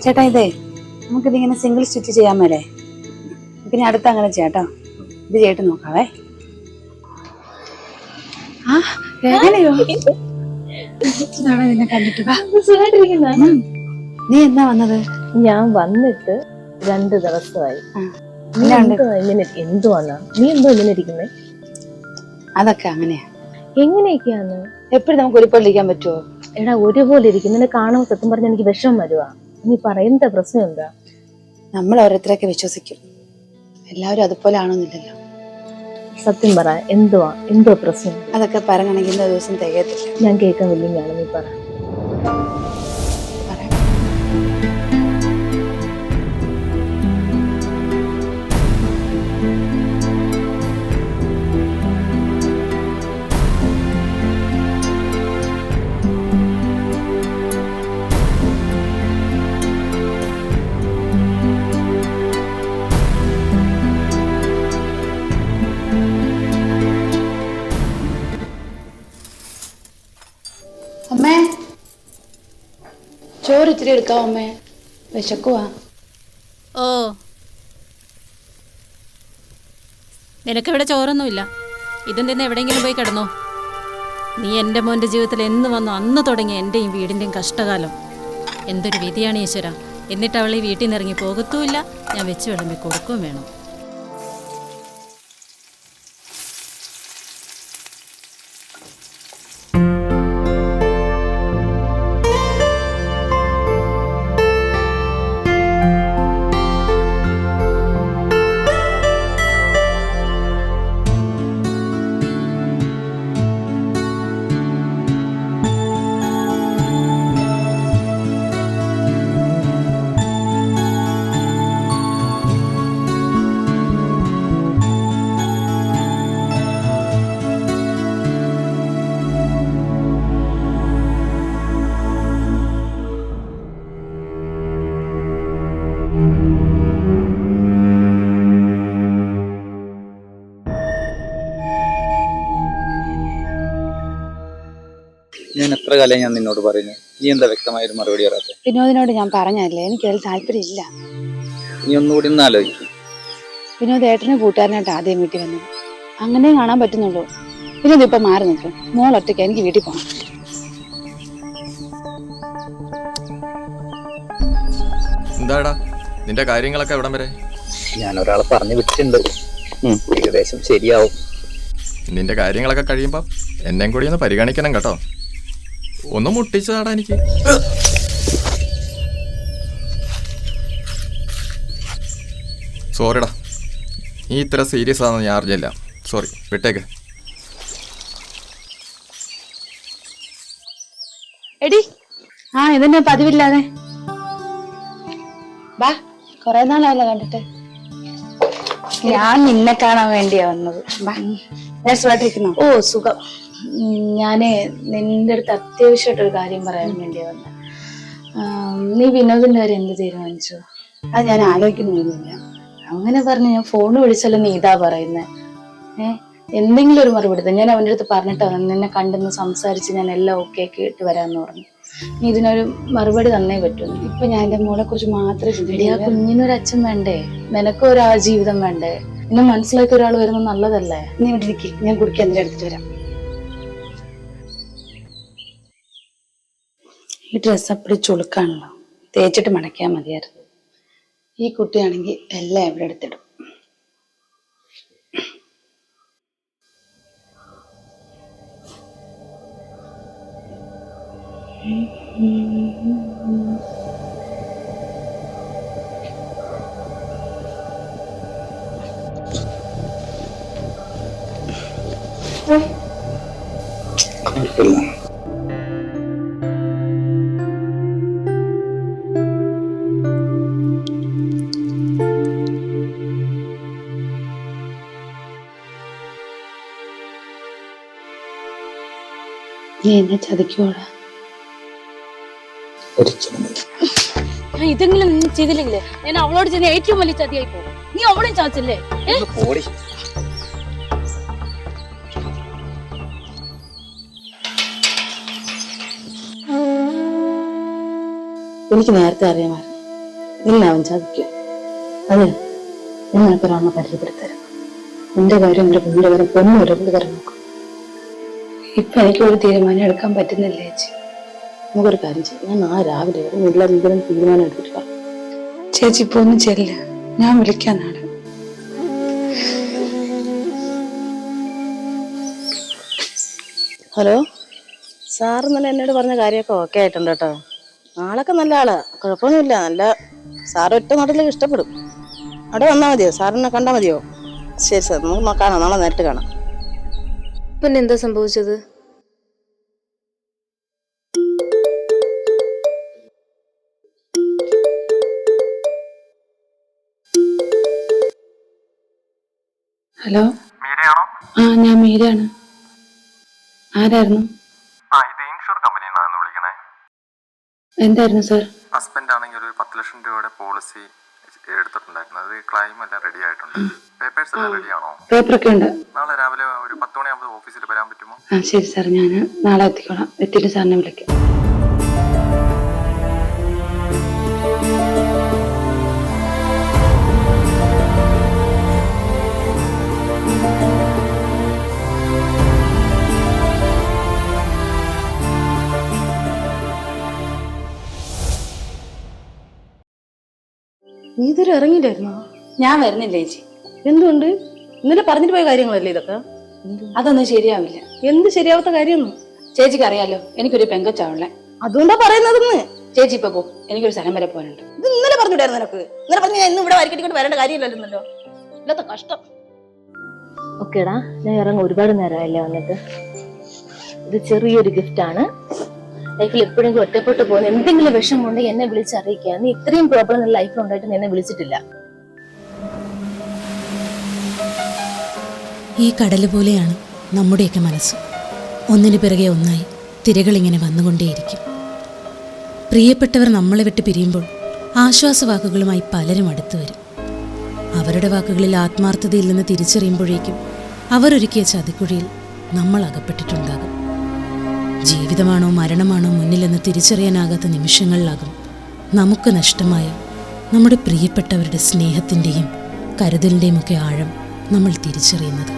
ചേട്ടാ ഇതേ നമുക്കിതിങ്ങനെ single stitch ചെയ്യാൻ മേലേ, പിന്നെ അടുത്ത് അങ്ങനെ ചെയ്യാട്ടോ. ഇത് ചെയ്തിട്ട് നോക്കാവേ. ആ എങ്ങനെയോ നിന്നെ കണ്ടിട്ട്. നീ എന്നാ വന്നത്? ഞാൻ വന്നിട്ട് 2 ദിവസമായി. എന്തുവാന്നാ നീ എന്തോ ഇങ്ങനെ ഇരിക്കുന്നേ? അതൊക്കെ അങ്ങനെയാ. എങ്ങനെയൊക്കെയാന്ന്? എപ്പോഴും നമുക്ക് ഒരുപോലെ ഇരിക്കാൻ പറ്റുമോ? എടാ ഒരുപോലെ ഇരിക്കും. നിന്നെ കാണുമ്പോൾ സത്യം പറഞ്ഞ എനിക്ക് വിഷമം വരുവാ. നീ പറയുന്ന പ്രശ്നം എന്താ? നമ്മൾ ഓരോരുത്തരൊക്കെ വിശ്വസിക്കും, എല്ലാവരും അതുപോലെ ആണോന്നില്ലല്ലോ. സത്യം പറ, എന്തോ പ്രശ്നം? അതൊക്കെ പറയണമെങ്കിൽ ഇന്ന ദിവസം തികയത്തില്ല. ഞാൻ കേൾക്കാൻ വില്ലിങ്ങാണ്, നീ പറ. അമ്മേ, ചോറ് ഇച്ചിരി എടുക്കാവോ അമ്മേ? വിശക്കുവാ. ഓ, നിനക്കിവിടെ ചോറൊന്നുമില്ല. ഇതും തന്നെ എവിടെയെങ്കിലും പോയി കിടന്നോ. നീ എൻ്റെ മോൻ്റെ ജീവിതത്തിൽ എന്ന് വന്നോ അന്ന് തുടങ്ങി എൻ്റെയും വീടിൻ്റെയും കഷ്ടകാലം. എന്തൊരു വിധിയാണ് ഈശ്വര. എന്നിട്ട് അവൾ ഈ വീട്ടിൽ നിന്ന് ഇറങ്ങി പോകത്തുമില്ല, ഞാൻ വെച്ച് വിളമ്പി കൊടുക്കുകയും വേണം. ഞാൻ എത്ര കാലം ഞാൻ നിന്നോട് പറയുന്നു, നീ എന്താ വ്യക്തമായൊരു മറുപടി പറയാത്തെ? വിനോദിനോട് ഞാൻ പറഞ്ഞല്ലേ, എനിക്കതിൽ താല്പര്യം ഇല്ല. നീ ഒന്നുകൂടി ഒന്ന് ആലോചിക്കും. വിനോദ് ഏട്ടനെ കൂട്ടുകാരനായിട്ട് ആദ്യം വീട്ടിൽ വന്നത്, അങ്ങനെ കാണാൻ പറ്റുന്നുള്ളൂ. വിനോദ് ഇപ്പൊ മാറി നിൽക്കും. മോൾ ഒറ്റയ്ക്ക്, എനിക്ക് വീട്ടിൽ പോകണം. എന്താടാ നിന്റെ കാര്യങ്ങളൊക്കെ എവിടം വരെ? ഞാൻ ഒരാളെ പറഞ്ഞു വിട്ടിട്ടുണ്ട്, ഏകദേശം ശരിയാവും. നിന്റെ കാര്യങ്ങളൊക്കെ കഴിയുമ്പോ എന്നെയും കൂടി ഒന്ന് പരിഗണിക്കണം കേട്ടോ. ഒന്ന് മുട്ടിച്ചതാടാ എനിക്ക്. സോറിടാ, നീ ഇത്ര സീരിയസ് ആണെന്ന് ഞാൻ അറിഞ്ഞില്ല. സോറി, വിട്ടേക്ക്. എടി ആ ഇതന്നെ പതിവില്ലാതെ ബാ, കൊറേ നാളായല്ലോ കണ്ടിട്ട്. ഞാൻ നിന്നെ കാണാൻ വേണ്ടിയാ വന്നത്. സുഖമായിട്ടിരിക്കുന്നോ? ഓ സുഖം. ഞാന് നിന്റെ അടുത്ത് അത്യാവശ്യമായിട്ടൊരു കാര്യം പറയാൻ വേണ്ടിയാ വന്നത്. നീ വിനോദിന്റെ കാര്യം എന്ത് തീരുമാനിച്ചു? അത് ഞാൻ ആലോചിക്കുന്നൊന്നുമില്ല. അങ്ങനെ പറഞ്ഞ് ഞാൻ ഫോണ് വിളിച്ചല്ലോ നീ ഇതാ പറയുന്നേ. എന്തെങ്കിലും ഒരു മറുപടി. ഞാൻ അവൻ്റെ അടുത്ത് പറഞ്ഞിട്ടാ നിന്നെ കണ്ടെന്ന് സംസാരിച്ച് ഞാൻ എല്ലാം ഓക്കെ കേട്ട് വരാന്ന് പറഞ്ഞു. നീ ഇതിനൊരു മറുപടി തന്നേ പറ്റുന്നു. ഇപ്പൊ ഞാൻ എന്റെ മോളെ കുറിച്ച് മാത്രമേ ചിന്തിക്കൂ. ആ കുഞ്ഞിനൊരു അച്ഛൻ വേണ്ടേ, നിനക്കും ഒരു ജീവിതം വേണ്ടേ? എന്നെ മനസ്സിലാക്കി ഒരാൾ വരുന്നത് നല്ലതല്ലേ? നീ ഇവിടെ ഇരിക്ക്, ഞാൻ കുടിക്കാൻ എന്തിനാ എടുത്തിട്ട് വരാം. ഈ ഡ്രസ്സ് അപ്പടി ചുളുക്കാണല്ലോ, തേച്ചിട്ട് മടക്കിയാൽ മതിയായിരുന്നു. ഈ കുട്ടിയാണെങ്കിൽ എല്ലാം ഇവിടെ എടുത്തിടും. നീ എന്നെ ചതിക്കോടാ? ഇതെങ്കിലും നീ ചെയ്തില്ലെങ്കിലേ ഞാൻ അവളോട് ചെന്ന് ഏറ്റവും വലിയ ചതിയായി പോകും. നീ അവളെയും ചാച്ചല്ലേ? എനിക്ക് നേരത്തെ അറിയാമായിരുന്നു നിന്നെ അവൻ ചതിക്കും. അതെ, നിങ്ങൾക്കൊരാളെ പരിചയപ്പെടുത്തരും. എന്റെ കാര്യം എന്റെ പുള്ളിയുടെ കാര്യം പൊന്നൊരു പുള്ളിക്കാരൻ നോക്കും. ഇപ്പൊ എനിക്കൊരു തീരുമാനം എടുക്കാൻ പറ്റുന്നില്ല ചേച്ചി. നമുക്കൊരു കാര്യം ചെയ്യാം, ഞാൻ നാളെ രാവിലെ എല്ലാ രീതിയിലും തീരുമാനം എടുത്തിട്ട് പറയാം. ചേച്ചി ഇപ്പൊ ഒന്ന് ചെല്ല, ഞാൻ വിളിക്കാൻ നാളെ. ഹലോ, സാർ ഇന്നലെ എന്നോട് പറഞ്ഞ കാര്യമൊക്കെ ഓക്കെ ആയിട്ടുണ്ട് കേട്ടോ. ആളൊക്കെ നല്ല ആളാ, കുഴപ്പമൊന്നുമില്ല. നല്ല സാർ ഒറ്റ നാട്ടിലേക്ക് ഇഷ്ടപ്പെടും. അവിടെ വന്നാൽ മതിയോ? സാറിനെ കണ്ടാൽ മതിയോ? ശരി സാർ, നമുക്ക് കാണാം, നാളെ നേരിട്ട് കാണാം. പിന്നെ എന്താ സംഭവിച്ചത്? ഹലോ, ആ ഞാൻ മീരയാണ്. ആരായിരുന്നു? ഇത് ഇൻഷുർ കമ്പനിന്നാണ് വിളിക്കണേ. എന്തായിരുന്നു സാർ? ഹസ്ബൻഡ് ആണെങ്കിൽ ഒരു 10 ലക്ഷം രൂപയുടെ പോളിസി എടുത്തിട്ടുണ്ടായിരുന്നു. അത് ക്ലെയിം എല്ലാം റെഡി ആയിട്ടുണ്ട്. പേപ്പേഴ്സ് എല്ലാം റെഡിയാണോ? പേപ്പറൊക്കെ ഉണ്ട്. നാളെ രാവിലെ ഒരു 10 മണിയാകുമ്പോൾ ഓഫീസിൽ വരാൻ പറ്റുമോ? ആ ശരി സാർ, ഞാൻ നാളെ എത്തിക്കോളാം. എത്തിയിട്ട് സാറിനെ വിളിക്കാം. നീ ഇതുവരെ ഇറങ്ങിയില്ലായിരുന്നോ? ഞാൻ വരുന്നില്ല ചേച്ചി. എന്തുകൊണ്ട്? ഇന്നലെ പറഞ്ഞിട്ട് പോയ കാര്യങ്ങളല്ലേ ഇതൊക്കെ? അതൊന്നും ശരിയാവില്ല. എന്ത് ശരിയാവാത്ത കാര്യമൊന്നും? ചേച്ചിക്ക് അറിയാലോ, എനിക്കൊരു പെങ്കൊച്ചാവളെ. അതുകൊണ്ടാ പറയുന്നതെന്ന്. ചേച്ചി ഇപ്പൊ പോ, എനിക്കൊരു സ്ഥലം വരെ പോകാനുണ്ട്. ഇത് ഇന്നലെ പറഞ്ഞിട്ടായിരുന്നു നിനക്ക്. ഇന്നലെ പറഞ്ഞ ഞാൻ ഇന്ന് ഇവിടെ വരക്കിട്ട് വരേണ്ട കാര്യമില്ലല്ലോ. ഇല്ലാത്ത കഷ്ടം. ഓക്കേടാ, ഞാൻ ഇറങ്ങും. ഒരുപാട് നേരമല്ലേ വന്നിട്ട്. ഇത് ചെറിയൊരു ഗിഫ്റ്റാണ്. ലൈഫിൽ എപ്പോഴെങ്കിലും ഒറ്റപ്പെട്ടു പോകുന്ന എന്തെങ്കിലും വിഷമമുണ്ടെങ്കിൽ എന്നെ വിളിച്ചറിയിക്കുക. നീ ഇത്രയും പ്രോബ്ലം ലൈഫിൽ ഉണ്ടായിട്ട് എന്നെ വിളിച്ചിട്ടില്ല. ഈ കടല് പോലെയാണ് നമ്മുടെയൊക്കെ മനസ്സ്. ഒന്നിനു പിറകെ ഒന്നായി തിരകളിങ്ങനെ വന്നുകൊണ്ടേയിരിക്കും. പ്രിയപ്പെട്ടവർ നമ്മളെ വിട്ട് പിരിയുമ്പോൾ ആശ്വാസവാക്കുകളുമായി പലരും അടുത്തു വരും. അവരുടെ വാക്കുകളിൽ ആത്മാർത്ഥതയില്ലെന്ന് തിരിച്ചറിയുമ്പോഴേക്കും അവരൊരുക്കിയ ചതിക്കുഴിയിൽ നമ്മൾ അകപ്പെട്ടിട്ടുണ്ടാകും. ജീവിതമാണോ മരണമാണോ മുന്നിലെന്ന് തിരിച്ചറിയാനാകാത്ത നിമിഷങ്ങളിലാകും നമുക്ക് നഷ്ടമായ നമ്മുടെ പ്രിയപ്പെട്ടവരുടെ സ്നേഹത്തിൻ്റെയും കരുതലിൻ്റെയും ഒക്കെ ആഴം നമ്മൾ തിരിച്ചറിയുന്നത്.